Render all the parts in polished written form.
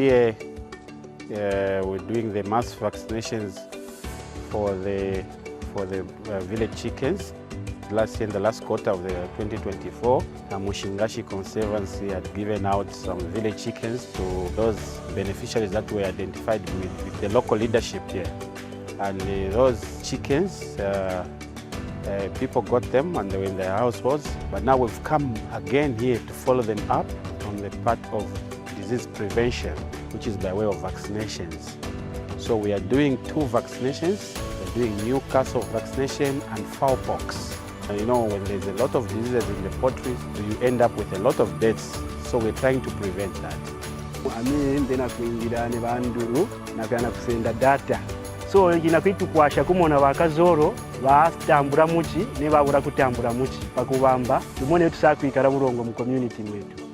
here we're doing the mass vaccinations for the village chickens. Last year, in the last quarter of the 2024, Mushingashi Conservancy had given out some village chickens to those beneficiaries that were identified with the local leadership here. And those chickens, people got them and they were in their households. But now we've come again here to follow them up on the part of disease prevention, which is by way of vaccinations. So we are doing 2 vaccinations. We're doing Newcastle vaccination and fowlpox. You know, when there's a lot of diseases in the poultry, you end up with a lot of deaths. So we're trying to prevent that. So kinakwitu kwasha kumona bakazoro batambura muki ne babura kutambura muki pakubamba tumone tusakwikara burongo mu community mwetu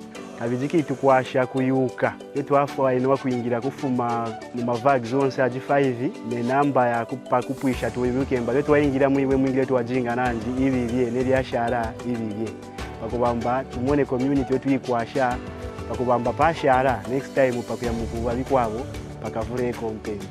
abiziki tukwasha kuyuka etwafa ino bakuyingira kufuma mu mavag zonse aji 5 ne namba ya kupakupwisha tuwibuke mbaga twayingira muiwe mwingire twajinga nanji ibibye ne byashara ibibye pakubamba tumone community yetu ikwasha pakubamba pashara next time pakuya mukuba bikwabo pakavure kompendo.